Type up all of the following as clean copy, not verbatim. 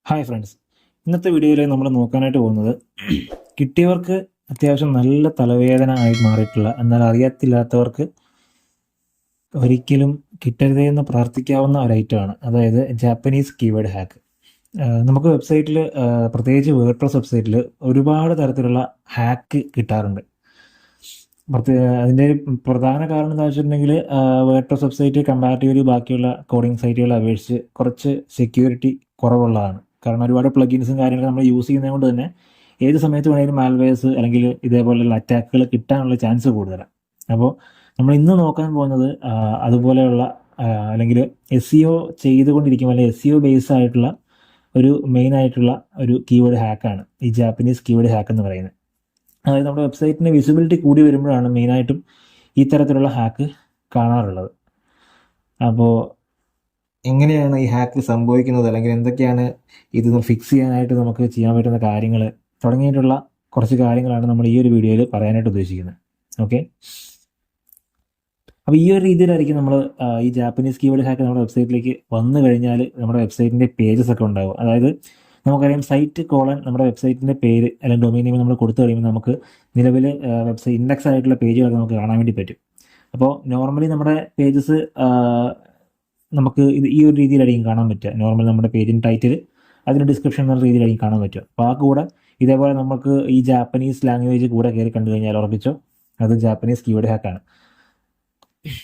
Hi friends, ഇന്നത്തെ വീഡിയോയിൽ നമ്മൾ നോക്കാനായിട്ട് പോകുന്നത് കിട്ടിയവർക്ക് അത്യാവശ്യം നല്ല തലവേദന ആയി മാറിയിട്ടുള്ള, എന്നാൽ അറിയത്തില്ലാത്തവർക്ക് ഒരിക്കലും കിട്ടരുതേ എന്ന് പ്രാർത്ഥിക്കാവുന്ന ഒരു ഐറ്റമാണ്. അതായത് ജാപ്പനീസ് കീവേഡ് ഹാക്ക്. നമുക്ക് വെബ്സൈറ്റിൽ, പ്രത്യേകിച്ച് വേർഡ്പ്രസ് വെബ്സൈറ്റിൽ ഒരുപാട് തരത്തിലുള്ള ഹാക്ക് കിട്ടാറുണ്ട്. അതിൻ്റെ പ്രധാന കാരണം എന്താ വെച്ചിട്ടുണ്ടെങ്കിൽ, വേർഡ്പ്രസ് വെബ്സൈറ്റ് കമ്പാരിറ്റീവ്ലി ബാക്കിയുള്ള കോഡിംഗ് സൈറ്റുകളെ അപേക്ഷിച്ച് കുറച്ച് സെക്യൂരിറ്റി കുറവുള്ളതാണ്. കാരണം ഒരുപാട് പ്ലഗിൻസും കാര്യങ്ങളൊക്കെ നമ്മൾ യൂസ് ചെയ്യുന്നത് കൊണ്ട് തന്നെ ഏത് സമയത്ത് വേണമെങ്കിലും മാൽവെയർസ് അല്ലെങ്കിൽ ഇതേപോലെയുള്ള അറ്റാക്കുകൾ കിട്ടാനുള്ള ചാൻസ് കൂടുതലാണ്. അപ്പോൾ നമ്മൾ ഇന്ന് നോക്കാൻ പോകുന്നത് അതുപോലെയുള്ള അല്ലെങ്കിൽ SEO ചെയ്തുകൊണ്ടിരിക്കും, അല്ലെങ്കിൽ SEO ബേസ് ആയിട്ടുള്ള ഒരു മെയിൻ ആയിട്ടുള്ള ഒരു കീവേഡ് ഹാക്കാണ് ഈ ജാപ്പനീസ് കീവേഡ് ഹാക്ക് എന്ന് പറയുന്നത്. അതായത് നമ്മുടെ വെബ്സൈറ്റിൻ്റെ വിസിബിലിറ്റി കൂടി വരുമ്പോഴാണ് മെയിനായിട്ടും ഈ തരത്തിലുള്ള ഹാക്ക് കാണാറുള്ളത്. അപ്പോൾ എങ്ങനെയാണ് ഈ ഹാക്ക് സംഭവിക്കുന്നത്, അല്ലെങ്കിൽ എന്തൊക്കെയാണ് ഇത് ഫിക്സ് ചെയ്യാനായിട്ട് നമുക്ക് ചെയ്യാൻ പറ്റുന്ന കാര്യങ്ങൾ തുടങ്ങിയിട്ടുള്ള കുറച്ച് കാര്യങ്ങളാണ് നമ്മൾ ഈ ഒരു വീഡിയോയിൽ പറയാനായിട്ട് ഉദ്ദേശിക്കുന്നത്. ഓക്കെ, അപ്പോൾ ഈ ഒരു രീതിയിലായിരിക്കും നമ്മൾ ഈ ജാപ്പനീസ് കീവേഡ് ഹാക്ക് നമ്മുടെ വെബ്സൈറ്റിലേക്ക് വന്നു കഴിഞ്ഞാൽ നമ്മുടെ വെബ്സൈറ്റിൻ്റെ പേജസ് ഒക്കെ ഉണ്ടാവും. അതായത് നമുക്കറിയാം, സൈറ്റ് കോളൻ നമ്മുടെ വെബ്സൈറ്റിൻ്റെ പേര് അല്ലെങ്കിൽ ഡൊമൈൻ നെയിം നമ്മൾ കൊടുത്തു കഴിയുമ്പോൾ നമുക്ക് നിലവിൽ വെബ്സൈറ്റ് ഇൻഡെക്സ് ആയിട്ടുള്ള പേജുകളൊക്കെ നമുക്ക് കാണാൻ വേണ്ടി പറ്റും. അപ്പോൾ നോർമലി നമ്മുടെ പേജസ് നമുക്ക് ഈ ഒരു രീതിയിലായിരിക്കും കാണാൻ പറ്റുക. നോർമൽ നമ്മുടെ പേജിൻ്റെ ടൈറ്റിൽ, അതിന് ഡിസ്ക്രിപ്ഷൻ എന്ന രീതിയിലായിരിക്കും കാണാൻ പറ്റുക. അപ്പോൾ ആ കൂടെ ഇതേപോലെ നമുക്ക് ഈ ജാപ്പനീസ് ലാംഗ്വേജ് കൂടെ കയറി കണ്ടു കഴിഞ്ഞാൽ ഉറപ്പിച്ചോ അത് ജാപ്പനീസ് കീവേഡ് ഹാക്കാണ്.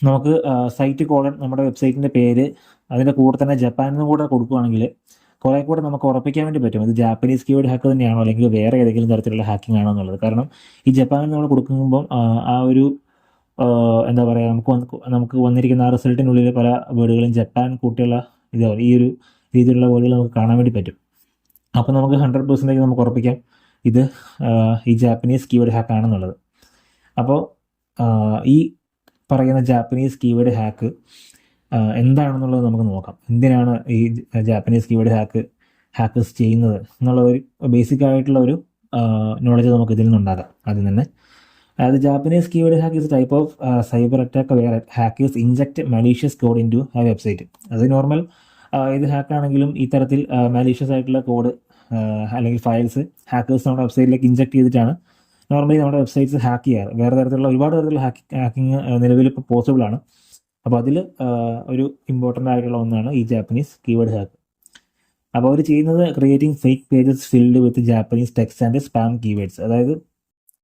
നമുക്ക് സൈറ്റ് കോളൻ നമ്മുടെ വെബ്സൈറ്റിൻ്റെ പേര്, അതിൻ്റെ കൂടെ തന്നെ ജപ്പാൻ എന്നും കൂടെ കൊടുക്കുകയാണെങ്കിൽ കുറേ കൂടെ നമുക്ക് ഉറപ്പിക്കാൻ വേണ്ടി പറ്റും ഇത് ജാപ്പനീസ് കീവേഡ് ഹാക്ക് തന്നെയാണോ അല്ലെങ്കിൽ വേറെ ഏതെങ്കിലും തരത്തിലുള്ള ഹാക്കിംഗ് ആണോ എന്നുള്ളത്. കാരണം ഈ ജപ്പാനിൽ നമ്മൾ കൊടുക്കുമ്പം ആ ഒരു എന്താ പറയുക, നമുക്ക് വന്നിരിക്കുന്ന ആ റിസൾട്ടിനുള്ളിൽ പല വേർഡുകളും ജപ്പാൻ കൂട്ടിയുള്ള ഈ ഒരു രീതിയിലുള്ള വേർഡുകൾ നമുക്ക് കാണാൻ വേണ്ടി പറ്റും. അപ്പോൾ നമുക്ക് 100% നമുക്ക് ഉറപ്പിക്കാം ഇത് ഈ ജാപ്പനീസ് കീവേഡ് ഹാക്ക് ആണെന്നുള്ളത്. അപ്പോൾ ഈ പറയുന്ന ജാപ്പനീസ് കീവേഡ് ഹാക്ക് എന്താണെന്നുള്ളത് നമുക്ക് നോക്കാം. എന്തിനാണ് ഈ ജാപ്പനീസ് കീവേഡ് ഹാക്കേഴ്സ് ചെയ്യുന്നത് എന്നുള്ള ഒരു ബേസിക് ആയിട്ടുള്ള ഒരു നോളജ് നമുക്ക് ഇതിൽ നിന്നുണ്ടാകാം. ആദ്യം തന്നെ The Japanese keyword hack is a type of cyber attack where hackers inject malicious code into a website. അത് നോർമൽ ഇത് ഹാക്ക് ആണെങ്കിലും ഈ തരത്തിൽ മാലീഷ്യസ് ആയിട്ടുള്ള കോഡ് അല്ലെങ്കിൽ ഫയൽസ് ഹാക്കേഴ്സ് നമ്മുടെ വെബ്സൈറ്റിലേക്ക് ഇൻജക്ട് ചെയ്തിട്ടാണ് നോർമലി നമ്മുടെ വെബ്സൈറ്റ്സ് ഹാക്ക് ചെയ്യാറ്. വേറെ തരത്തിലുള്ള ഒരുപാട് തരത്തിലുള്ള ഹാക്കിങ് നിലവിൽ ഇപ്പോൾ പോസിബിൾ ആണ്. അപ്പോൾ അതിൽ ഒരു ഇമ്പോർട്ടൻ്റ് ആയിട്ടുള്ള ഒന്നാണ് ഈ ജാപ്പനീസ് കീവേഡ് ഹാക്ക്. അപ്പോൾ അവർ ചെയ്യുന്നത് creating fake pages filled with Japanese text and spam keywords. അതായത്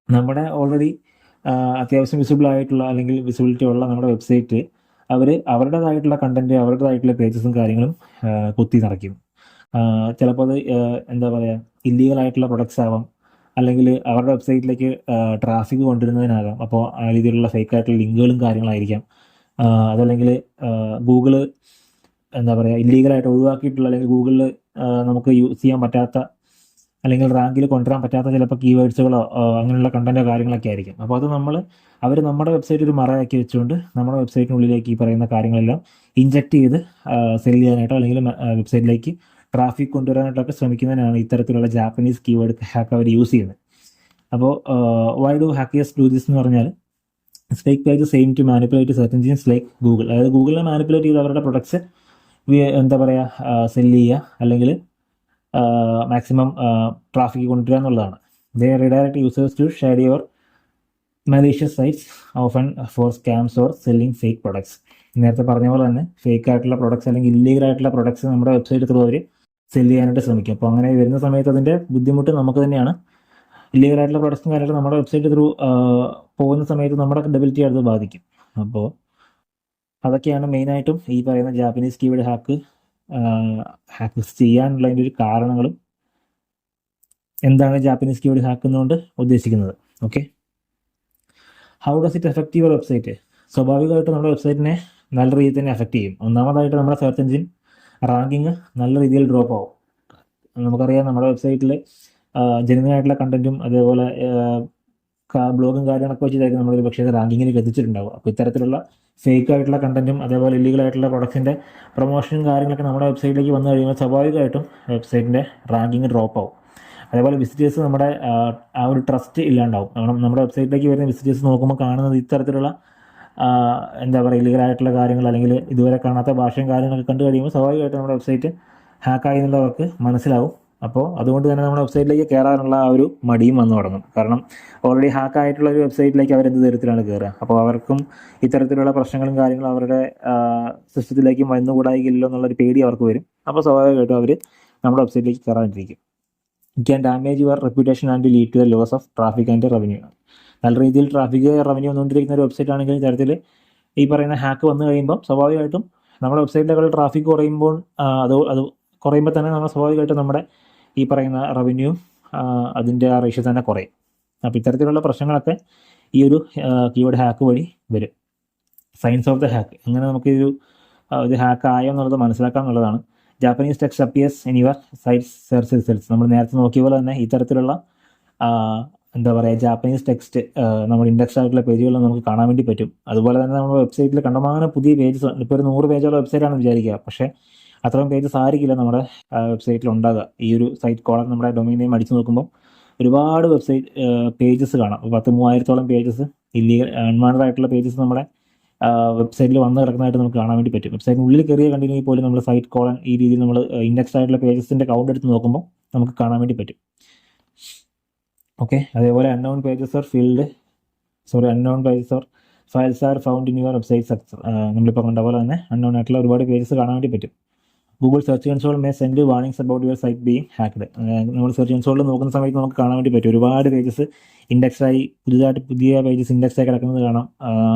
നമ്മുടെ ഓൾറെഡി അത്യാവശ്യം വിസിബിൾ ആയിട്ടുള്ള അല്ലെങ്കിൽ വിസിബിലിറ്റി ഉള്ള നമ്മുടെ വെബ്സൈറ്റ് അവർ അവരുടേതായിട്ടുള്ള കണ്ടന്റ്, അവരുടേതായിട്ടുള്ള പേജസും കാര്യങ്ങളും കുത്തി നിറയ്ക്കും. ചിലപ്പോൾ അത് എന്താ പറയുക, ഇല്ലീഗൽ ആയിട്ടുള്ള പ്രൊഡക്ട്സ് ആവാം, അല്ലെങ്കിൽ അവരുടെ വെബ്സൈറ്റിലേക്ക് ട്രാഫിക് കൊണ്ടുവരുന്നതിനാകാം. അപ്പോൾ ആ രീതിയിലുള്ള ഫേക്ക് ആയിട്ടുള്ള ലിങ്കുകളും കാര്യങ്ങളായിരിക്കാം. അതല്ലെങ്കിൽ ഗൂഗിള് എന്താ പറയുക, ഇല്ലീഗലായിട്ട് ഒഴിവാക്കിയിട്ടുള്ള അല്ലെങ്കിൽ ഗൂഗിളിൽ നമുക്ക് യൂസ് ചെയ്യാൻ പറ്റാത്ത അല്ലെങ്കിൽ റാങ്കിൽ കൊണ്ടുവരാൻ പറ്റാത്ത ചിലപ്പോൾ കീവേഡ്സുകളോ അങ്ങനെയുള്ള കണ്ടൻറ്റോ കാര്യങ്ങളൊക്കെ ആയിരിക്കും. അപ്പോൾ അത് അവർ നമ്മുടെ വെബ്സൈറ്റ് ഒരു മറയാക്കി വെച്ചുകൊണ്ട് നമ്മുടെ വെബ്സൈറ്റിനുള്ളിലേക്ക് ഈ പറയുന്ന കാര്യങ്ങളെല്ലാം ഇൻജക്റ്റ് ചെയ്ത് സെൽ ചെയ്യാനായിട്ടോ അല്ലെങ്കിൽ വെബ്സൈറ്റിലേക്ക് ട്രാഫിക് കൊണ്ടുവരാനായിട്ടൊക്കെ ശ്രമിക്കുന്നതിനാണ് ഇത്തരത്തിലുള്ള ജാപ്പനീസ് കീവേഡ് ഹാക്ക് അവർ യൂസ് ചെയ്യുന്നത്. അപ്പോൾ why do hackers do this എന്ന് പറഞ്ഞാൽ, fake pages aim to manipulate search engines like Google. അതായത് ഗൂഗിളിനെ മാനിപ്പുലേറ്റ് ചെയ്ത് അവരുടെ പ്രൊഡക്ട്സ് എന്താ പറയുക സെല് ചെയ്യുക, അല്ലെങ്കിൽ മാക്സിമം ട്രാഫിക് കൊണ്ടുവരിക എന്നുള്ളതാണ്. They redirect users to share your malicious sites often for scams or selling fake products. നേരത്തെ പറഞ്ഞ പോലെ തന്നെ ഫേക്ക് ആയിട്ടുള്ള പ്രൊഡക്ട്സ് അല്ലെങ്കിൽ ഇല്ലീഗൽ ആയിട്ടുള്ള പ്രൊഡക്ട്സ് നമ്മുടെ വെബ്സൈറ്റ് ത്രൂ അവർ സെല് ചെയ്യാനായിട്ട് ശ്രമിക്കും. അപ്പോൾ അങ്ങനെ വരുന്ന സമയത്ത് അതിൻ്റെ ബുദ്ധിമുട്ട് നമുക്ക് തന്നെയാണ്. ഇല്ലീഗൽ ആയിട്ടുള്ള പ്രൊഡക്ട്സും കാര്യങ്ങളും നമ്മുടെ വെബ്സൈറ്റ് ത്രൂ പോകുന്ന സമയത്ത് നമ്മുടെ ക്രെഡിബിലിറ്റി അത് ബാധിക്കും. അപ്പോൾ അതൊക്കെയാണ് മെയിനായിട്ടും ഈ പറയുന്ന ജാപ്പനീസ് കീവേഡ് ഹാക്കേഴ്സ് ചെയ്യാനുള്ള അതിൻ്റെ ഒരു കാരണങ്ങളും എന്താണ് ജാപ്പനീസ് കീവേഡ് ഹാക്ക് എന്നുകൊണ്ട് ഉദ്ദേശിക്കുന്നത്. Okay, how does it effect your website? സ്വാഭാവികമായിട്ട് നമ്മുടെ വെബ്സൈറ്റിനെ നല്ല രീതിയിൽ തന്നെ എഫക്റ്റ് ചെയ്യും. ഒന്നാമതായിട്ട് നമ്മുടെ സെർച്ച് എഞ്ചിൻ റാങ്കിങ് നല്ല രീതിയിൽ ഡ്രോപ്പ് ആവും. നമുക്കറിയാം, നമ്മുടെ വെബ്സൈറ്റിൽ ജെന്യുവൻ ആയിട്ടുള്ള കണ്ടന്റും അതേപോലെ ബ്ലോഗും കാര്യങ്ങളൊക്കെ വെച്ചിട്ടായിരിക്കും നമ്മൾ പക്ഷേ റാങ്കിങ്ങിലേക്ക് എത്തിച്ചിട്ടുണ്ടാവും. അപ്പോൾ ഇത്തരത്തിലുള്ള ഫേക്ക് ആയിട്ടുള്ള കണ്ടന്റും അതേപോലെ ഇല്ലീഗൽ ആയിട്ടുള്ള പ്രൊഡക്ട്സിൻ്റെ പ്രൊമോഷനും കാര്യങ്ങളൊക്കെ നമ്മുടെ വെബ്സൈറ്റിലേക്ക് വന്നു കഴിയുമ്പോൾ സ്വാഭാവികമായിട്ടും വെബ്സൈറ്റിൻ്റെ റാങ്കിങ് ഡ്രോപ്പ് ആവും. അതേപോലെ വിസിറ്റേഴ്സ് നമ്മുടെ ആ ഒരു ട്രസ്റ്റ് ഇല്ലാണ്ടാവും. നമ്മുടെ വെബ്സൈറ്റിലേക്ക് വരുന്ന വിസിറ്റേഴ്സ് നോക്കുമ്പോൾ കാണുന്നത് ഇത്തരത്തിലുള്ള എന്താ പറയുക ഇല്ലീഗലായിട്ടുള്ള കാര്യങ്ങൾ അല്ലെങ്കിൽ ഇതുവരെ കാണാത്ത ഭാഷയും കാര്യങ്ങളൊക്കെ കണ്ടു കഴിയുമ്പോൾ സ്വാഭാവികമായിട്ടും നമ്മുടെ വെബ്സൈറ്റ് ഹാക്കായി എന്നുള്ളവർക്ക് മനസ്സിലാവും. അപ്പോൾ അതുകൊണ്ട് തന്നെ നമ്മുടെ വെബ്സൈറ്റിലേക്ക് കയറാനുള്ള ആ ഒരു മടിയും വന്നു തുടങ്ങും. കാരണം ഓൾറെഡി ഹാക്കായിട്ടുള്ള ഒരു വെബ്സൈറ്റിലേക്ക് അവരെന്ത് തരത്തിലാണ് കയറുക. അപ്പോൾ അവർക്കും ഇത്തരത്തിലുള്ള പ്രശ്നങ്ങളും കാര്യങ്ങളും അവരുടെ സിസ്റ്റത്തിലേക്ക് വന്നുകൂടായില്ലല്ലോ എന്നുള്ളൊരു പേടി അവർക്ക് വരും. അപ്പോൾ സ്വാഭാവികമായിട്ടും അവർ നമ്മുടെ വെബ്സൈറ്റിലേക്ക് കയറാണ്ടിരിക്കും. It can damage your reputation and lead to the loss of traffic and revenue. നല്ല രീതിയിൽ ട്രാഫിക് റവന്യൂ വന്നുകൊണ്ടിരിക്കുന്ന ഒരു വെബ്സൈറ്റ് ആണെങ്കിൽ ഇത്തരത്തിൽ ഈ പറയുന്ന ഹാക്ക് വന്നു കഴിയുമ്പോൾ സ്വാഭാവികമായിട്ടും നമ്മുടെ വെബ്സൈറ്റിലെ ട്രാഫിക് കുറയുമ്പോൾ അത് കുറയുമ്പോൾ തന്നെ നമ്മൾ സ്വാഭാവികമായിട്ടും നമ്മുടെ ഈ പറയുന്ന റവന്യൂ അതിൻ്റെ ആ റേഷ്യോ തന്നെ കുറയും. അപ്പോൾ ഇത്തരത്തിലുള്ള പ്രശ്നങ്ങളൊക്കെ ഈ ഒരു കീവേഡ് ഹാക്ക് വഴി വരും. സയൻസ് ഓഫ് ദ ഹാക്ക്, എങ്ങനെ നമുക്ക് ഇത് ഹാക്ക് ആയോ എന്നുള്ളത് മനസ്സിലാക്കാം എന്നുള്ളതാണ്. Japanese text appears in your site search results. നമ്മൾ നേരത്തെ നോക്കിയ പോലെ തന്നെ ഇത്തരത്തിലുള്ള എന്താ പറയുക, ജാപ്പനീസ് ടെക്സ്റ്റ് നമ്മൾ ഇൻഡെക്സ് ആയിട്ടുള്ള പേജുകൾ നമുക്ക് കാണാൻ വേണ്ടി പറ്റും. അതുപോലെ തന്നെ നമ്മുടെ വെബ്സൈറ്റിൽ കണ്ടമാനം പുതിയ പേജസ്, ഇപ്പോൾ ഒരു 100 പേജുള്ള വെബ്സൈറ്റാണെന്ന് വിചാരിക്കുക. പക്ഷേ അത്രയും പേജസ് ആയിരിക്കില്ല നമ്മുടെ വെബ്സൈറ്റിൽ ഉണ്ടാകുക. ഈ ഒരു സൈറ്റ് കോളൻ നമ്മുടെ ഡൊമൈൻ നെയിം അടിച്ചു നോക്കുമ്പോൾ ഒരുപാട് വെബ്സൈറ്റ് പേജസ് കാണാം. 10,000-3000 പേജസ് ഇല്ലീഗൽ അൺവാണ്ടഡ് ആയിട്ടുള്ള പേജസ് നമ്മുടെ വെബ്സൈറ്റിൽ വന്ന് കിടക്കുന്നതായിട്ട് നമുക്ക് കാണാൻ വേണ്ടി പറ്റും. വെബ്സൈറ്റിനുള്ളിൽ കയറിയ കണ്ടിന്യൂ പോലും നമ്മൾ സൈറ്റ് കോളൻ ഈ രീതിയിൽ നമ്മൾ ഇൻഡെക്സ് ആയിട്ടുള്ള പേജസിൻ്റെ കൗണ്ട് എടുത്ത് നോക്കുമ്പോൾ നമുക്ക് കാണാൻ വേണ്ടി പറ്റും. ഓക്കെ, അതേപോലെ unknown pages or files are found in your website structure. നമ്മളിപ്പോൾ കണ്ട പോലെ തന്നെ അൺനോൺ ആയിട്ടുള്ള ഒരുപാട് പേജസ് കാണാൻ വേണ്ടി പറ്റും. Google search console may send warnings about your site being hacked. നമ്മൾ സെർച്ച് കൺസോളിൽ നോക്കുന്ന സമയത്ത് നമുക്ക് കാണാൻ വേണ്ടി പറ്റും ഒരുപാട് പേജസ് ഇൻഡെക്സായി പുതിയ പേജസ് ഇൻഡെക്സായി കിടക്കുന്നത് കാണാം.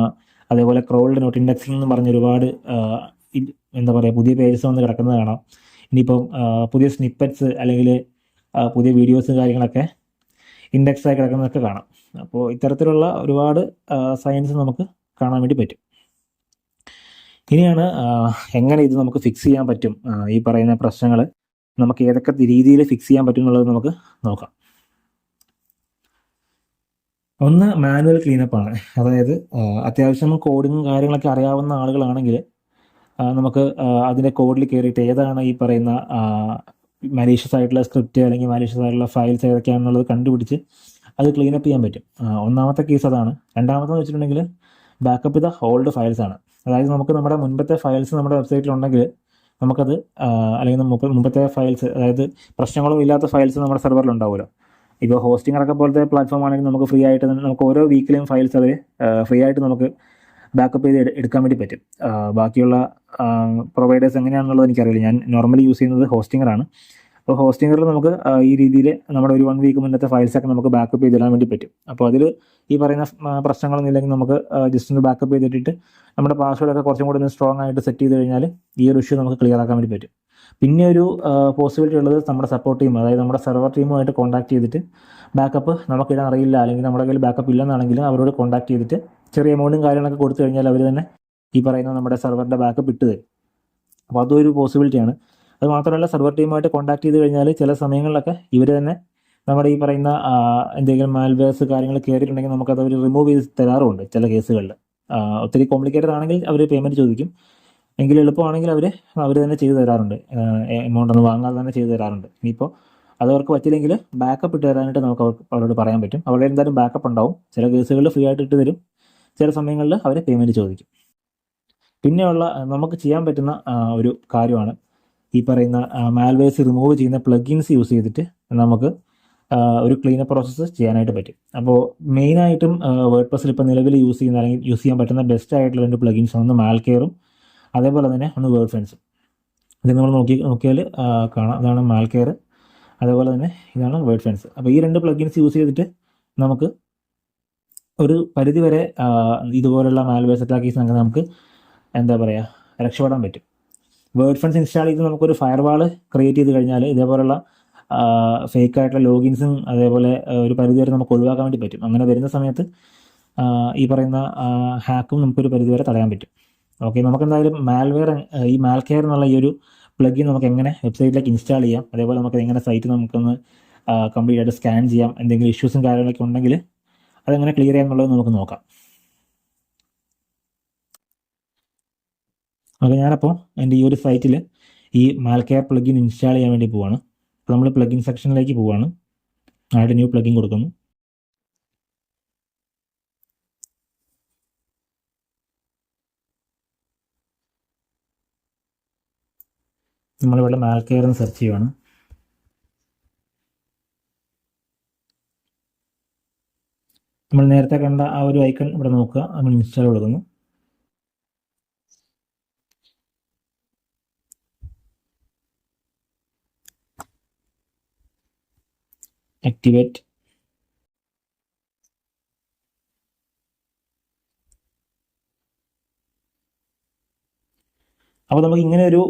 അതേപോലെ ക്രോൾഡ് നോട്ട് ഇൻഡെക്സിൽ എന്ന് പറഞ്ഞ ഒരുപാട് എന്താ പറയുക പുതിയ പേജസ് വന്ന് കിടക്കുന്നത് കാണാം. ഇനിയിപ്പം പുതിയ സ്നിപ്പറ്റ്സ് അല്ലെങ്കിൽ പുതിയ വീഡിയോസ് കാര്യങ്ങളൊക്കെ ഇൻഡെക്സായി കിടക്കുന്നതൊക്കെ കാണാം. അപ്പോൾ ഇത്തരത്തിലുള്ള ഒരുപാട് സയൻസ് നമുക്ക് കാണാൻ വേണ്ടി പറ്റും. ഇനിയാണ് എങ്ങനെ ഇത് നമുക്ക് ഫിക്സ് ചെയ്യാൻ പറ്റും, ഈ പറയുന്ന പ്രശ്നങ്ങൾ നമുക്ക് ഏതൊക്കെ രീതിയിൽ ഫിക്സ് ചെയ്യാൻ പറ്റും എന്നുള്ളത് നമുക്ക് നോക്കാം. ഒന്ന് മാനുവൽ ക്ലീനപ്പ് ആണ്. അതായത് അത്യാവശ്യം കോഡിങ്ങും കാര്യങ്ങളൊക്കെ അറിയാവുന്ന ആളുകളാണെങ്കിൽ നമുക്ക് അതിൻ്റെ കോഡിൽ കയറിയിട്ട് ഏതാണ് ഈ പറയുന്ന മലീഷ്യസ് ആയിട്ടുള്ള സ്ക്രിപ്റ്റ് അല്ലെങ്കിൽ മലീഷ്യസ് ആയിട്ടുള്ള ഫയൽസ് ഏതൊക്കെയാണെന്നുള്ളത് കണ്ടുപിടിച്ച് അത് ക്ലീനപ്പ് ചെയ്യാൻ പറ്റും. ഒന്നാമത്തെ കേസ് അതാണ്. രണ്ടാമത്തെന്ന് വെച്ചിട്ടുണ്ടെങ്കിൽ ബാക്കപ്പ് ദ ഓൾഡ് ഫയൽസ് ആണ്. അതായത് നമുക്ക് നമ്മുടെ മുൻപത്തെ ഫയൽസ് നമ്മുടെ വെബ്സൈറ്റിൽ ഉണ്ടെങ്കിൽ നമുക്കത് അല്ലെങ്കിൽ മുമ്പത്തെ ഫയൽസ്, അതായത് പ്രശ്നങ്ങളും ഇല്ലാത്ത ഫയൽസ് നമ്മുടെ സെർവറിൽ ഉണ്ടാവുമല്ലോ. ഇപ്പോൾ ഹോസ്റ്റിംഗറൊക്കെ പോലത്തെ പ്ലാറ്റ്ഫോം ആണെങ്കിൽ നമുക്ക് ഫ്രീ ആയിട്ട് നമുക്ക് ഓരോ വീക്കിലെയും ഫയൽസ് അവർ ഫ്രീ ആയിട്ട് നമുക്ക് ബാക്കപ്പ് ചെയ്ത് എടുക്കാൻ വേണ്ടി പറ്റും. ബാക്കിയുള്ള പ്രൊവൈഡേഴ്സ് എങ്ങനെയാണെന്നുള്ളത് എനിക്കറിയില്ല. ഞാൻ നോർമലി യൂസ് ചെയ്യുന്നത് ഹോസ്റ്റിംഗറാണ്. അപ്പോൾ ഹോസ്റ്റിംഗറിൽ നമുക്ക് ഈ രീതിയിൽ നമ്മുടെ ഒരു 1 വീക്ക് മുന്നത്തെ ഫയൽസൊക്കെ നമുക്ക് ബാക്കപ്പ് ചെയ്തിടാൻ വേണ്ടി പറ്റും. അപ്പോൾ അതിൽ ഈ പറയുന്ന പ്രശ്നങ്ങളൊന്നും ഇല്ലെങ്കിൽ നമുക്ക് ജസ്റ്റ് ഒന്ന് ബാക്കപ്പ് ചെയ്തിട്ടിട്ട് നമ്മുടെ പാസ്വേഡൊക്കെ കുറച്ചും കൂടി ഒന്ന് സ്ട്രോങ് ആയിട്ട് സെറ്റ് ചെയ്ത് കഴിഞ്ഞാൽ ഈ ഒരു ഇഷ്യൂ നമുക്ക് ക്ലിയർ ആക്കാൻ വേണ്ടി പറ്റും. പിന്നെ ഒരു പോസിബിലിറ്റി ഉള്ളത് നമ്മുടെ സപ്പോർട്ട് ടീം, അതായത് നമ്മുടെ സെർവർ ടീമുമായിട്ട് കോൺടാക്ട് ചെയ്തിട്ട് ബാക്കപ്പ് നമുക്കിടാൻ അറിയില്ല അല്ലെങ്കിൽ നമ്മുടെ കയ്യിൽ ബാക്കപ്പ് ഇല്ലെന്നാണെങ്കിൽ അവരോട് കോൺടാക്ട് ചെയ്തിട്ട് ചെറിയ എമൗണ്ടും കാര്യങ്ങളൊക്കെ കൊടുത്തു കഴിഞ്ഞാൽ അവർ തന്നെ ഈ പറയുന്ന നമ്മുടെ സെർവറിൻ്റെ ബാക്കപ്പ് ഇട്ട് തരും. അപ്പോൾ അതൊരു പോസിബിലിറ്റിയാണ്. അത് മാത്രമല്ല സെർവർ ടീമുമായിട്ട് കോൺടാക്ട് ചെയ്ത് കഴിഞ്ഞാൽ ചില സമയങ്ങളിലൊക്കെ ഇവർ തന്നെ നമ്മുടെ ഈ പറയുന്ന എന്തെങ്കിലും മാൽവെയർസ് കാര്യങ്ങൾ കയറിയിട്ടുണ്ടെങ്കിൽ നമുക്കത് അവർ റിമൂവ് ചെയ്ത് തരാറുണ്ട് ചില കേസുകളിൽ. ഒത്തിരി കോംപ്ലിക്കേറ്റഡ് ആണെങ്കിൽ അവർ പേയ്മെൻറ്റ് ചോദിക്കും. എങ്കിലും എളുപ്പമാണെങ്കിൽ അവർ തന്നെ ചെയ്തു തരാറുണ്ട്. എമൗണ്ട് ഒന്നും വാങ്ങാതെ തന്നെ ചെയ്തു തരാറുണ്ട്. ഇനിയിപ്പോൾ അതവർക്ക് പറ്റില്ലെങ്കിൽ ബാക്കപ്പ് ഇട്ട് തരാനായിട്ട് നമുക്ക് അവരോട് പറയാൻ പറ്റും. അവരുടെ എന്തായാലും ബാക്കപ്പ് ഉണ്ടാവും. ചില കേസുകളിൽ ഫ്രീ ആയിട്ട് ഇട്ട് തരും, ചില സമയങ്ങളിൽ അവർ പേയ്മെൻറ്റ് ചോദിക്കും. പിന്നെയുള്ള നമുക്ക് ചെയ്യാൻ പറ്റുന്ന ഒരു കാര്യമാണ് ഈ പറയുന്ന മാൽവെയർസ് റിമൂവ് ചെയ്യുന്ന പ്ലഗിൻസ് യൂസ് ചെയ്തിട്ട് നമുക്ക് ഒരു ക്ലീനപ്പ് പ്രോസസ്സ് ചെയ്യാനായിട്ട് പറ്റും. അപ്പോൾ മെയിനായിട്ടും വേർഡ്പ്രസ്സിൽ ഇപ്പോൾ നിലവിൽ യൂസ് ചെയ്യുന്ന അല്ലെങ്കിൽ യൂസ് ചെയ്യാൻ പറ്റുന്ന ബെസ്റ്റ് ആയിട്ടുള്ള 2 പ്ലഗിൻസ്, ഒന്ന് മാൽകെയറും അതേപോലെ തന്നെ ഒന്ന് വേർഡ്ഫെൻസും. ഇത് നമ്മൾ നോക്കിയാൽ കാണാം. അതാണ് മാൽകെയർ, അതേപോലെ തന്നെ ഇതാണ് വേർഡ്ഫെൻസ്. അപ്പോൾ ഈ 2 പ്ലഗിൻസ് യൂസ് ചെയ്തിട്ട് നമുക്ക് ഒരു പരിധിവരെ ഇതുപോലുള്ള മാൽവെയർ അറ്റാക്കീസ് നമുക്ക് എന്താ പറയുക രക്ഷപ്പെടാൻ പറ്റും. വേർഡ്ഫെൻസ് ഇൻസ്റ്റാൾ ചെയ്ത് നമുക്കൊരു ഫയർവാൾ ക്രിയേറ്റ് ചെയ്ത് കഴിഞ്ഞാൽ ഇതേപോലുള്ള ഫേക്ക് ആയിട്ടുള്ള ലോഗിൻസും അതേപോലെ ഒരു പരിധിവരെ നമുക്ക് ഒഴിവാക്കാൻ വേണ്ടി പറ്റും. അങ്ങനെ വരുന്ന സമയത്ത് ഈ പറയുന്ന ഹാക്കും നമുക്കൊരു പരിധിവരെ തടയാൻ പറ്റും. ഓക്കെ, നമുക്കെന്തായാലും ഈ മാൽകെയർ എന്നുള്ള ഈ ഒരു പ്ലഗിൻ നമുക്ക് എങ്ങനെ വെബ്സൈറ്റിലേക്ക് ഇൻസ്റ്റാൾ ചെയ്യാം, അതേപോലെ നമുക്ക് എങ്ങനെ സൈറ്റ് നമുക്കൊന്ന് കംപ്ലീറ്റ് ആയിട്ട് സ്കാൻ ചെയ്യാം, എന്തെങ്കിലും ഇഷ്യൂസും കാര്യങ്ങളൊക്കെ ഉണ്ടെങ്കിൽ അതെങ്ങനെ ക്ലിയർ ചെയ്യാം എന്നുള്ളത് നമുക്ക് നോക്കാം. അപ്പോൾ ഞാനപ്പോൾ എൻ്റെ ഈ ഒരു സൈറ്റിൽ ഈ മാൽകെയർ പ്ലഗിൻ ഇൻസ്റ്റാൾ ചെയ്യാൻ വേണ്ടി പോവാണ്. അപ്പോൾ നമ്മൾ പ്ലഗിൻ സെക്ഷനിലേക്ക് പോവാണ്. ആഡ് ന്യൂ പ്ലഗിൻ കൊടുക്കുന്നു. നമ്മളിവിടെ മാൽകെയർ എന്ന് സെർച്ച് ചെയ്യുവാണ്. നമ്മൾ നേരത്തെ കണ്ട ആ ഒരു ഐക്കൺ ഇവിടെ നോക്കുക, നമ്മൾ ഇൻസ്റ്റാൾ കൊടുക്കുന്നു. ആക്ടിവേറ്റ്. അപ്പോൾ നമുക്ക് ഇങ്ങനെ ഒരു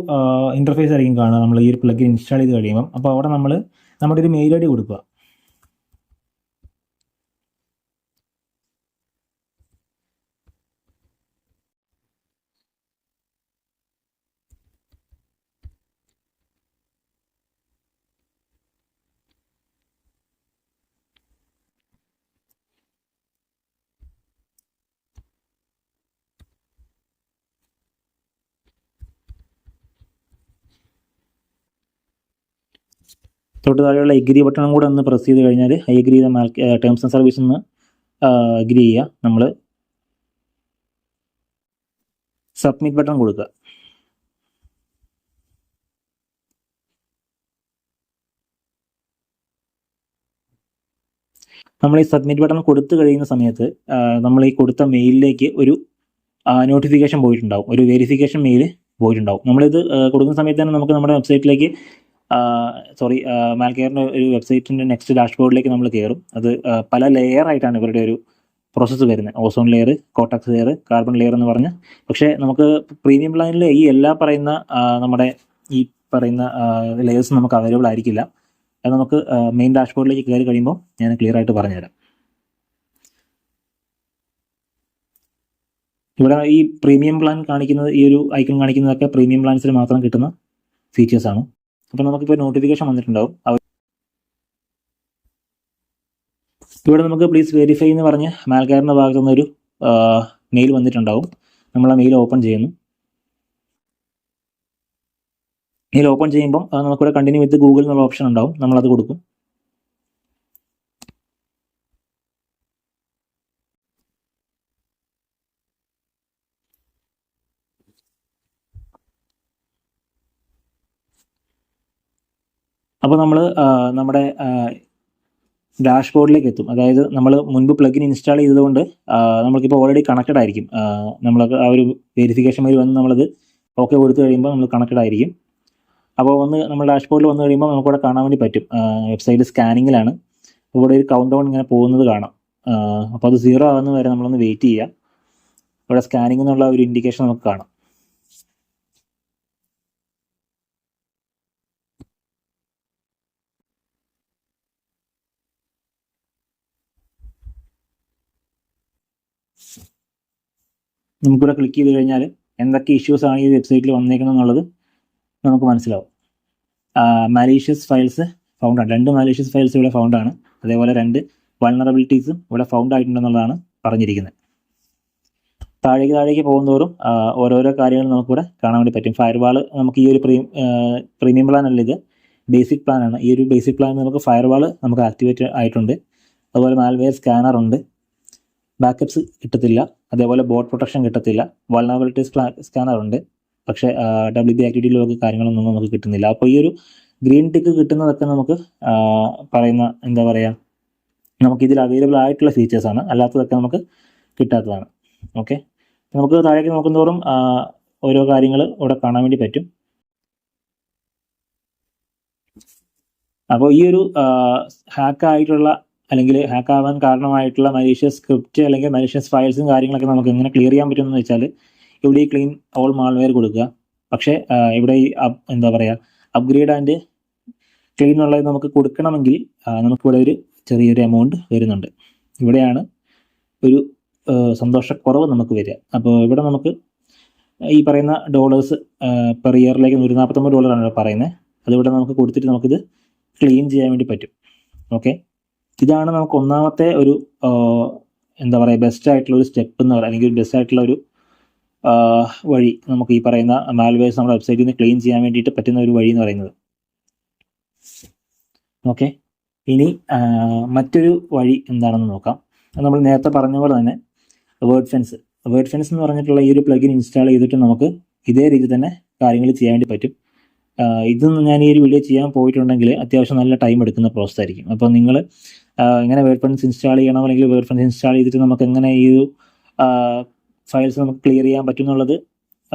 ഇൻ്റർഫേസ് ആയിരിക്കും കാണുക നമ്മൾ ഈ ഒരു പ്ലഗിൻ ഇൻസ്റ്റാൾ ചെയ്ത് കഴിയുമ്പം. അപ്പോൾ അവിടെ നമ്മൾ നമ്മുടെ ഒരു മെയിൽ ഐ ഡി കൊടുക്കുക. തൊട്ട് താഴെയുള്ള എഗ്രി ബട്ടണും കൂടെ ഒന്ന് പ്രസ് ചെയ്ത് കഴിഞ്ഞാൽ ഐ എഗ്രി ചെയ്ത ടേംസ് ആൻഡ് സർവീസ് ഒന്ന് എഗ്രി ചെയ്യുക. നമ്മൾ സബ്മിറ്റ് ബട്ടൺ കൊടുക്കുക. നമ്മൾ ഈ സബ്മിറ്റ് ബട്ടൺ കൊടുത്തു കഴിയുന്ന സമയത്ത് നമ്മൾ ഈ കൊടുത്ത മെയിലിലേക്ക് ഒരു നോട്ടിഫിക്കേഷൻ പോയിട്ടുണ്ടാവും, ഒരു വെരിഫിക്കേഷൻ മെയിൽ പോയിട്ടുണ്ടാവും. നമ്മളിത് കൊടുക്കുന്ന സമയത്ത് തന്നെ നമുക്ക് നമ്മുടെ വെബ്സൈറ്റിലേക്ക് മാൽകെയറിൻ്റെ ഒരു വെബ്സൈറ്റിൻ്റെ നെക്സ്റ്റ് ഡാഷ്ബോർഡിലേക്ക് നമ്മൾ കയറും. അത് പല ലെയർ ആയിട്ടാണ് ഇവരുടെ ഒരു പ്രോസസ്സ് വരുന്നത്. Ozone layer, cortex layer, carbon layer എന്ന് പറഞ്ഞ്. പക്ഷേ നമുക്ക് പ്രീമിയം പ്ലാനിൽ ഈ എല്ലാ പറയുന്ന നമ്മുടെ ഈ പറയുന്ന ലെയേഴ്സ് നമുക്ക് അവൈലബിൾ ആയിരിക്കില്ല. അത് നമുക്ക് മെയിൻ ഡാഷ്ബോർഡിലേക്ക് കയറി കഴിയുമ്പോൾ ഞാൻ ക്ലിയർ ആയിട്ട് പറഞ്ഞുതരാം. ഇവിടെ ഈ പ്രീമിയം പ്ലാൻ കാണിക്കുന്നത്, ഈ ഒരു ഐക്കൺ കാണിക്കുന്നതൊക്കെ പ്രീമിയം പ്ലാൻസിൽ മാത്രം കിട്ടുന്ന ഫീച്ചേഴ്സാണ്. അപ്പോൾ നമുക്കിപ്പോൾ നോട്ടിഫിക്കേഷൻ വന്നിട്ടുണ്ടാവും. ഇവിടെ നമുക്ക് പ്ലീസ് വെരിഫൈ എന്ന് പറഞ്ഞ് മാൽകെയറിൻ്റെ ഭാഗത്തു നിന്നൊരു മെയിൽ വന്നിട്ടുണ്ടാവും. നമ്മൾ ആ മെയിൽ ഓപ്പൺ ചെയ്യുന്നു. മെയിൽ ഓപ്പൺ ചെയ്യുമ്പോൾ നമുക്കിവിടെ കണ്ടിന്യൂ വിത്ത് ഗൂഗിൾ എന്നുള്ള ഓപ്ഷൻ ഉണ്ടാവും. നമ്മളത് കൊടുക്കും. അപ്പോൾ നമ്മൾ നമ്മുടെ ഡാഷ്ബോർഡിലേക്ക് എത്തും. അതായത് നമ്മൾ മുൻപ് പ്ലഗിൻ ഇൻസ്റ്റാൾ ചെയ്തതുകൊണ്ട് നമ്മൾക്കിപ്പോൾ ഓൾറെഡി കണക്റ്റഡ് ആയിരിക്കും. നമ്മൾ ആ ഒരു വെരിഫിക്കേഷൻ മെയിൽ വന്ന് നമ്മളത് ഓക്കെ കൊടുത്തു കഴിയുമ്പോൾ നമ്മൾ കണക്റ്റഡ് ആയിരിക്കും. അപ്പോൾ നമ്മൾ ഡാഷ്ബോർഡിൽ വന്നു കഴിയുമ്പോൾ നമുക്കിവിടെ കാണാൻ വേണ്ടി പറ്റും വെബ്സൈറ്റ് സ്കാനിങ്ങിലാണ്. ഇവിടെ ഒരു കൗണ്ട് ഡൗൺ ഇങ്ങനെ പോകുന്നത് കാണാം. അപ്പോൾ അത് 0 ആകുന്ന വരെ നമ്മളൊന്ന് വെയിറ്റ് ചെയ്യുക. ഇവിടെ സ്കാനിങ് എന്നുള്ള ഒരു ഇൻഡിക്കേഷൻ നമുക്ക് കാണാം. നമുക്കിവിടെ ക്ലിക്ക് ചെയ്ത് കഴിഞ്ഞാൽ എന്തൊക്കെ ഇഷ്യൂസാണ് ഈ വെബ്സൈറ്റിൽ വന്നേക്കുന്നത് എന്നുള്ളത് നമുക്ക് മനസ്സിലാവും. മാലീഷ്യസ് ഫയൽസ് ഫൗണ്ടാണ്, 2 മാലീഷ്യസ് ഫയൽസ് ഇവിടെ ഫൗണ്ടാണ്. അതേപോലെ 2 വൾണറബിലിറ്റീസും ഇവിടെ ഫൗണ്ട് ആയിട്ടുണ്ടെന്നുള്ളതാണ് പറഞ്ഞിരിക്കുന്നത്. താഴേക്ക് പോകുന്നതോറും ഓരോരോ കാര്യങ്ങൾ നമുക്കിവിടെ കാണാൻ വേണ്ടി പറ്റും. ഫയർവാൾ നമുക്ക് ഈ ഒരു പ്രീമിയം പ്ലാൻ അല്ല, ഇത് ബേസിക് പ്ലാനാണ്. ഈ ഒരു ബേസിക് പ്ലാൻ നമുക്ക് ഫയർവാൾ നമുക്ക് ആക്ടിവേറ്റ് ആയിട്ടുണ്ട്. അതുപോലെ മാൽവെയർ സ്കാനർ ഉണ്ട്. ബാക്കപ്സ് കിട്ടത്തില്ല. അതേപോലെ ബോട്ട് പ്രൊട്ടക്ഷൻ കിട്ടത്തില്ല. വൾണറബിലിറ്റി സ്കാനർ ഉണ്ട്. പക്ഷേ WP ആക്ടിവിറ്റി ലോഗ് കാര്യങ്ങളൊന്നും നമുക്ക് കിട്ടുന്നില്ല. അപ്പോൾ ഈ ഒരു ഗ്രീൻ ടിക്ക് കിട്ടുന്നതൊക്കെ നമുക്ക് പറയുന്ന എന്താ പറയുക, നമുക്കിതിൽ അവൈലബിൾ ആയിട്ടുള്ള ഫീച്ചേഴ്സാണ്. അല്ലാത്തതൊക്കെ നമുക്ക് കിട്ടാത്തതാണ്. ഓക്കെ, നമുക്ക് താഴേക്ക് നോക്കുന്തോറും ഓരോ കാര്യങ്ങൾ ഇവിടെ കാണാൻ വേണ്ടി പറ്റും. അപ്പോൾ ഈ ഒരു ഹാക്കായിട്ടുള്ള അല്ലെങ്കിൽ ഹാക്ക് ആവാൻ കാരണമായിട്ടുള്ള മലീഷ്യസ് സ്ക്രിപ്റ്റ് അല്ലെങ്കിൽ മലീഷ്യസ് ഫയൽസും കാര്യങ്ങളൊക്കെ നമുക്ക് എങ്ങനെ ക്ലിയർ ചെയ്യാൻ പറ്റുമെന്ന് വെച്ചാൽ ഇവിടെ ഈ ക്ലീൻ ഓൾ മാൾവെയർ കൊടുക്കുക. പക്ഷേ ഇവിടെ ഈ എന്താ പറയുക, അപ്ഗ്രേഡ് ആൻഡ് ക്ലീൻ എന്നുള്ളത് നമുക്ക് കൊടുക്കണമെങ്കിൽ നമുക്കിവിടെ ഒരു ചെറിയൊരു എമൗണ്ട് വരുന്നുണ്ട്. ഇവിടെയാണ് ഒരു സന്തോഷക്കുറവ് നമുക്ക് വരിക. അപ്പോൾ ഇവിടെ നമുക്ക് ഈ പറയുന്ന ഡോളേഴ്സ് പെർ ഇയറിലേക്ക് $149 പറയുന്നത്. അതിവിടെ നമുക്ക് കൊടുത്തിട്ട് നമുക്കിത് ക്ലീൻ ചെയ്യാൻ വേണ്ടി പറ്റും. ഓക്കെ, ഇതാണ് നമുക്ക് ഒന്നാമത്തെ ഒരു എന്താ പറയുക ബെസ്റ്റ് ആയിട്ടുള്ള ഒരു സ്റ്റെപ്പ് എന്ന് പറയുക, അല്ലെങ്കിൽ ബെസ്റ്റ് ആയിട്ടുള്ള ഒരു വഴി. നമുക്ക് ഈ പറയുന്ന മാൽവെയർസ് നമ്മുടെ വെബ്സൈറ്റിൽ നിന്ന് ക്ലീൻ ചെയ്യാൻ വേണ്ടിയിട്ട് പറ്റുന്ന ഒരു വഴി എന്ന് പറയുന്നത്. ഓക്കെ, ഇനി മറ്റൊരു വഴി എന്താണെന്ന് നോക്കാം. നമ്മൾ നേരത്തെ പറഞ്ഞ പോലെ തന്നെ വേർഡ് ഫെൻസ് എന്ന് പറഞ്ഞിട്ടുള്ള ഈ ഒരു പ്ലഗിൻ ഇൻസ്റ്റാൾ ചെയ്തിട്ട് നമുക്ക് ഇതേ രീതി തന്നെ കാര്യങ്ങൾ ചെയ്യാൻ വേണ്ടി പറ്റും. ഇതൊന്നും ഞാൻ ഈ ഒരു വീഡിയോ ചെയ്യാൻ പോയിട്ടുണ്ടെങ്കിൽ അത്യാവശ്യം നല്ല ടൈം എടുക്കുന്ന പ്രോസസ് ആയിരിക്കും. അപ്പോൾ നിങ്ങൾ എങ്ങനെ വേർഡ് ഫണ്ട്സ് ഇൻസ്റ്റാൾ ചെയ്യണം, അല്ലെങ്കിൽ വേർഡ് ഫണ്ട്സ് ഇൻസ്റ്റാൾ ചെയ്തിട്ട് നമുക്ക് എങ്ങനെ ഈ ഒരു ഫയൽസ് നമുക്ക് ക്ലിയർ ചെയ്യാൻ പറ്റും എന്നുള്ളത്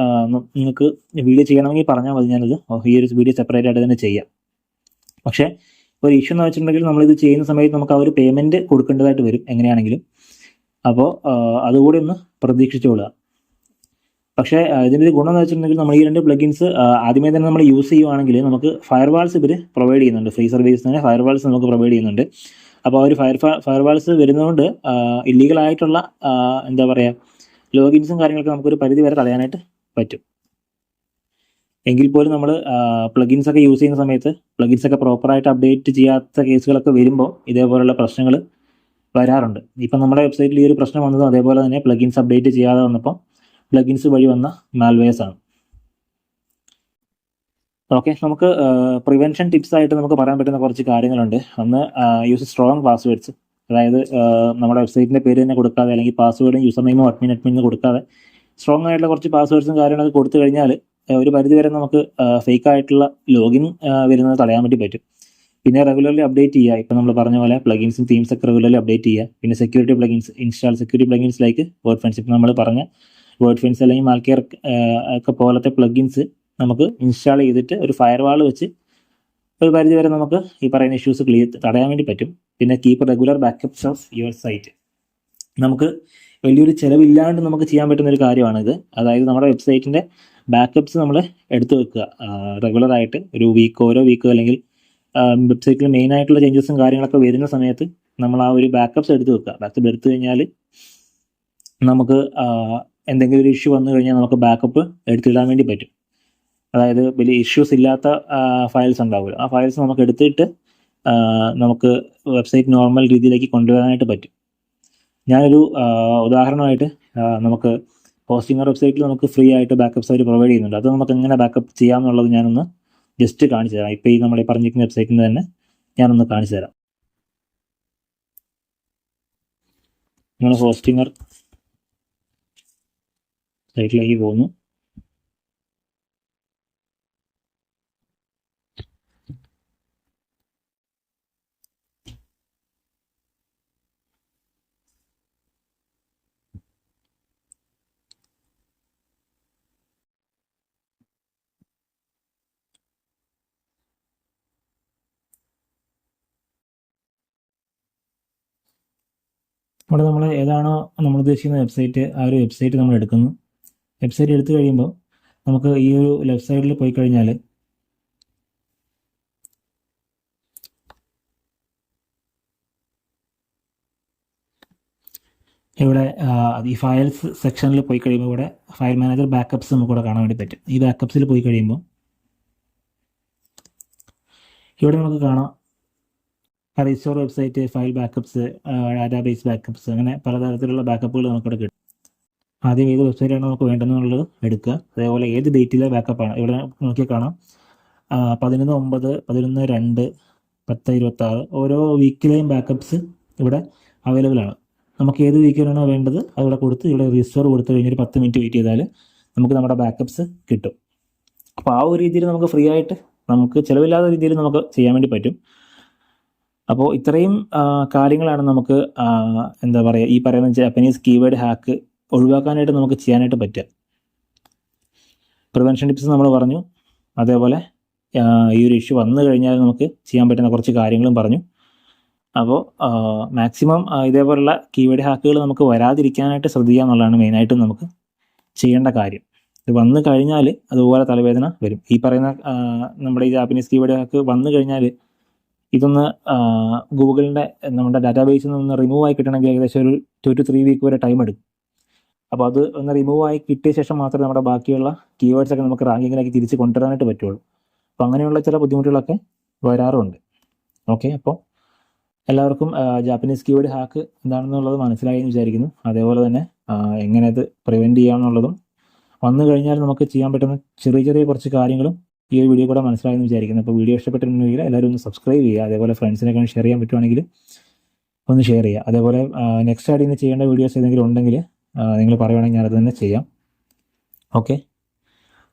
നിങ്ങൾക്ക് വീഡിയോ ചെയ്യണമെങ്കിൽ പറഞ്ഞാൽ മതി, ഞാനത് ഈ ഒരു വീഡിയോ സെപ്പറേറ്റ് ആയിട്ട് തന്നെ ചെയ്യാം. പക്ഷേ ഒരു ഇഷ്യൂ എന്ന് വെച്ചിട്ടുണ്ടെങ്കിൽ നമ്മളിത് ചെയ്യുന്ന സമയത്ത് നമുക്ക് ആ ഒരു പേയ്മെൻറ്റ് കൊടുക്കേണ്ടതായിട്ട് വരും എങ്ങനെയാണെങ്കിലും. അപ്പോൾ അതുകൂടി ഒന്ന് പ്രതീക്ഷിച്ചുകൊള്ളുക. പക്ഷേ ഇതിൻ്റെ ഒരു ഗുണം എന്ന് വെച്ചിട്ടുണ്ടെങ്കിൽ നമ്മൾ ഈ 2 പ്ലഗിൻസ് ആദ്യമേ തന്നെ നമ്മൾ യൂസ് ചെയ്യുവാണെങ്കിൽ നമുക്ക് ഫയർവാൾസ് ഇവർ പ്രൊവൈഡ് ചെയ്യുന്നുണ്ട്. ഫ്രീ സർവീസ് തന്നെ ഫയർവാൾസ് നമുക്ക് പ്രൊവൈഡ് ചെയ്യുന്നുണ്ട്. അപ്പോൾ ആ ഒരു ഫയർവാൾസ് വരുന്നതുകൊണ്ട് ഇല്ലീഗലായിട്ടുള്ള എന്താ പറയുക ലോഗിൻസും കാര്യങ്ങളൊക്കെ നമുക്കൊരു പരിധി വരെ തടയാനായിട്ട് പറ്റും. എങ്കിൽ പോലും നമ്മൾ പ്ലഗിൻസ് ഒക്കെ യൂസ് ചെയ്യുന്ന സമയത്ത് പ്ലഗിൻസ് ഒക്കെ പ്രോപ്പറായിട്ട് അപ്ഡേറ്റ് ചെയ്യാത്ത കേസുകളൊക്കെ വരുമ്പോൾ ഇതേപോലുള്ള പ്രശ്നങ്ങൾ വരാറുണ്ട്. ഇപ്പം നമ്മുടെ വെബ്സൈറ്റിൽ ഈ ഒരു പ്രശ്നം വന്നതും അതേപോലെ തന്നെ പ്ലഗിൻസ് അപ്ഡേറ്റ് ചെയ്യാതെ വന്നപ്പോൾ പ്ലഗിൻസ് വഴി വന്ന മാൽവെയർസ് ആണ്. ഓക്കെ, നമുക്ക് പ്രിവെൻഷൻ ടിപ്സ് ആയിട്ട് നമുക്ക് പറയാൻ പറ്റുന്ന കുറച്ച് കാര്യങ്ങളുണ്ട്. ഒന്ന്, യൂസ് സ്ട്രോങ് പാസ്വേഡ്സ്. അതായത് നമ്മുടെ വെബ്സൈറ്റിൻ്റെ പേര് തന്നെ കൊടുക്കാതെ, അല്ലെങ്കിൽ പാസ്വേഡും യൂസർ നെയിമോ അഡ്മിൻ കൊടുക്കാതെ സ്ട്രോങ് ആയിട്ടുള്ള കുറച്ച് പാസ്വേഡ്സും കാര്യങ്ങളൊക്കെ കൊടുത്തു കഴിഞ്ഞാൽ ഒരു പരിധി വരെ നമുക്ക് ഫേക്ക് ആയിട്ടുള്ള ലോഗിൻ വരുന്നത് തടയാൻ വേണ്ടി പറ്റും. പിന്നെ റെഗുലർലി അപ്ഡേറ്റ് ചെയ്യുക. ഇപ്പം നമ്മൾ പറഞ്ഞ പോലെ പ്ലഗിൻസും തീംസ് ഒക്കെ റെഗുലർലി അപ്ഡേറ്റ് ചെയ്യുക. പിന്നെ security plugins install security plugins like word fence. ഇപ്പം നമ്മൾ പറഞ്ഞ വേർഡ് ഫെൻസ് അല്ലെങ്കിൽ മാൽക്കെയർ ഒക്കെ പോലത്തെ പ്ലഗിൻസ് നമുക്ക് ഇൻസ്റ്റാൾ ചെയ്തിട്ട് ഒരു ഫയർ വാൾ വെച്ച് ഒരു പരിധി വരെ നമുക്ക് ഈ പറയുന്ന ഇഷ്യൂസ് തടയാൻ വേണ്ടി പറ്റും. പിന്നെ keep regular backups of your site. നമുക്ക് വലിയൊരു ചിലവില്ലാണ്ട് നമുക്ക് ചെയ്യാൻ പറ്റുന്ന ഒരു കാര്യമാണിത്. അതായത് നമ്മുടെ വെബ്സൈറ്റിൻ്റെ ബാക്കപ്സ് നമ്മൾ എടുത്തു വെക്കുക റെഗുലറായിട്ട്. ഒരു ഓരോ വീക്കോ അല്ലെങ്കിൽ വെബ്സൈറ്റിൽ മെയിൻ ആയിട്ടുള്ള ചേഞ്ചസും കാര്യങ്ങളൊക്കെ വരുന്ന സമയത്ത് നമ്മൾ ആ ഒരു ബാക്കപ്സ് എടുത്ത് വെക്കുക. ബാക്കപ്പ് എടുത്തു കഴിഞ്ഞാൽ നമുക്ക് എന്തെങ്കിലും ഒരു ഇഷ്യൂ വന്നു കഴിഞ്ഞാൽ നമുക്ക് ബാക്കപ്പ് എടുത്തിടാൻ വേണ്ടി പറ്റും. അതായത് വലിയ ഇഷ്യൂസ് ഇല്ലാത്ത ഫയൽസ് ഉണ്ടാവില്ല, ആ ഫയൽസ് നമുക്ക് എടുത്തിട്ട് നമുക്ക് വെബ്സൈറ്റ് നോർമൽ രീതിയിലേക്ക് കൊണ്ടുവരാനായിട്ട് പറ്റും. ഞാനൊരു ഉദാഹരണമായിട്ട് നമുക്ക് ഹോസ്റ്റിംഗർ വെബ്സൈറ്റിൽ നമുക്ക് ഫ്രീ ആയിട്ട് ബാക്കപ്സ് അവർ പ്രൊവൈഡ് ചെയ്യുന്നുണ്ട്. അത് നമുക്ക് എങ്ങനെ ബാക്കപ്പ് ചെയ്യാമെന്നുള്ളത് ഞാനൊന്ന് ജസ്റ്റ് കാണിച്ചു തരാം. ഇപ്പോൾ ഈ നമ്മൾ ഈ പറഞ്ഞിരിക്കുന്ന വെബ്സൈറ്റിൽ നിന്ന് തന്നെ ഞാനൊന്ന് കാണിച്ചു തരാം. നമ്മൾ ഹോസ്റ്റിംഗർ സൈറ്റിലേക്ക് പോകുന്നു. അവിടെ നമ്മൾ ഏതാണോ നമ്മൾ ഉദ്ദേശിക്കുന്ന വെബ്സൈറ്റ്, ആ ഒരു വെബ്സൈറ്റ് നമ്മൾ എടുക്കുന്നു. വെബ്സൈറ്റ് എടുത്തു കഴിയുമ്പോൾ നമുക്ക് ഈ ഒരു ലെഫ്റ്റ് സൈഡിൽ പോയി കഴിഞ്ഞാൽ ഇവിടെ ഈ ഫയൽസ് സെക്ഷനിൽ പോയി കഴിയുമ്പോൾ ഇവിടെ ഫയൽ മാനേജർ ബാക്കപ്സ് നമുക്ക് ഇവിടെ കാണാൻ വേണ്ടി പറ്റും. ഈ ബാക്കപ്സിൽ പോയി കഴിയുമ്പോൾ ഇവിടെ നമുക്ക് കാണാം restore website, file backups, database backups, അങ്ങനെ പലതരത്തിലുള്ള ബാക്കപ്പുകൾ നമുക്കിവിടെ കിട്ടും. ആദ്യം ഏത് വെബ്സൈറ്റാണ് നമുക്ക് വേണ്ടതെന്നുള്ളത് എടുക്കുക. അതേപോലെ ഏത് ഡേറ്റിലെ ബാക്കപ്പാണ് ഇവിടെ നോക്കിയാൽ കാണാം. 11/9, 11/2, 10/26 ഓരോ വീക്കിലെയും ബാക്കപ്സ് ഇവിടെ അവൈലബിൾ ആണ്. നമുക്ക് ഏത് വീക്കിലാണോ വേണ്ടത് അവിടെ കൊടുത്ത് ഇവിടെ റീസ്റ്റോർ കൊടുത്തു കഴിഞ്ഞാൽ 10 മിനിറ്റ് വെയിറ്റ് ചെയ്താൽ നമുക്ക് നമ്മുടെ ബാക്കപ്സ് കിട്ടും. അപ്പോൾ ആ ഒരു രീതിയിൽ നമുക്ക് ഫ്രീ ആയിട്ട് നമുക്ക് ചിലവില്ലാത്ത രീതിയിൽ നമുക്ക് ചെയ്യാൻ വേണ്ടി പറ്റും. അപ്പോൾ ഇത്രയും കാര്യങ്ങളാണ് നമുക്ക് എന്താ പറയുക ഈ പറയുന്ന ജാപ്പനീസ് കീവേഡ് ഹാക്ക് ഒഴിവാക്കാനായിട്ട് നമുക്ക് ചെയ്യാനായിട്ട് പറ്റുക. പ്രിവെൻഷൻ ടിപ്സ് നമ്മൾ പറഞ്ഞു, അതേപോലെ ഈ ഒരു ഇഷ്യൂ വന്നു കഴിഞ്ഞാൽ നമുക്ക് ചെയ്യാൻ പറ്റുന്ന കുറച്ച് കാര്യങ്ങളും പറഞ്ഞു. അപ്പോൾ മാക്സിമം ഇതേപോലുള്ള കീവേഡ് ഹാക്കുകൾ നമുക്ക് വരാതിരിക്കാനായിട്ട് ശ്രദ്ധിക്കുക എന്നുള്ളതാണ് മെയിനായിട്ടും നമുക്ക് ചെയ്യേണ്ട കാര്യം. ഇത് വന്നു കഴിഞ്ഞാൽ അതുപോലെ തലവേദന വരും. ഈ പറയുന്ന നമ്മുടെ ഈ ജാപ്പനീസ് കീവേഡ് ഹാക്ക് വന്നു കഴിഞ്ഞാൽ ഇതൊന്ന് ഗൂഗിളിൻ്റെ നമ്മുടെ ഡാറ്റാബേസിൽ നിന്ന് റിമൂവ് ആയി കിട്ടണമെങ്കിൽ ഏകദേശം ഒരു 2 to 3 വീക്ക് വരെ ടൈം എടുക്കും. അപ്പോൾ അത് ഒന്ന് റിമൂവ് ആയി കിട്ടിയ ശേഷം മാത്രമേ നമ്മുടെ ബാക്കിയുള്ള കീവേഡ്സൊക്കെ നമുക്ക് റാങ്കിങ്ങിലേക്ക് തിരിച്ച് കൊണ്ടുവരാനായിട്ട് പറ്റുള്ളൂ. അപ്പോൾ അങ്ങനെയുള്ള ചില ബുദ്ധിമുട്ടുകളൊക്കെ വരാറുണ്ട്. ഓക്കെ, അപ്പോൾ എല്ലാവർക്കും ജാപ്പനീസ് കീവേഡ് ഹാക്ക് എന്താണെന്നുള്ളത് മനസ്സിലായി എന്ന് വിചാരിക്കുന്നു. അതേപോലെ തന്നെ എങ്ങനെ അത് പ്രിവെൻറ്റ് ചെയ്യാമെന്നുള്ളതും വന്നു കഴിഞ്ഞാൽ നമുക്ക് ചെയ്യാൻ പറ്റുന്ന ചെറിയ ചെറിയ കുറച്ച് കാര്യങ്ങളും ഈ ഒരു വീഡിയോ കൂടെ മനസ്സിലായെന്ന് വിചാരിക്കുന്നു. അപ്പോൾ വീഡിയോ ഇഷ്ടപ്പെട്ടിട്ടുണ്ടെങ്കിൽ എല്ലാവരും ഒന്ന് സബ്സ്ക്രൈബ് ചെയ്യുക. അതേപോലെ ഫ്രണ്ട്സിനൊക്കെ ഷെയർ ചെയ്യാൻ പറ്റുവാണെങ്കിൽ ഒന്ന് ഷെയർ ചെയ്യുക. അതേപോലെ നെക്സ്റ്റ് ആയിട്ട് ഇന്ന് ചെയ്യേണ്ട വീഡിയോസ് ഏതെങ്കിലും ഉണ്ടെങ്കിൽ നിങ്ങൾ പറയുവാണെങ്കിൽ ഞാനത് തന്നെ ചെയ്യാം. ഓക്കെ,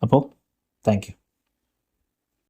അപ്പോൾ താങ്ക് യു.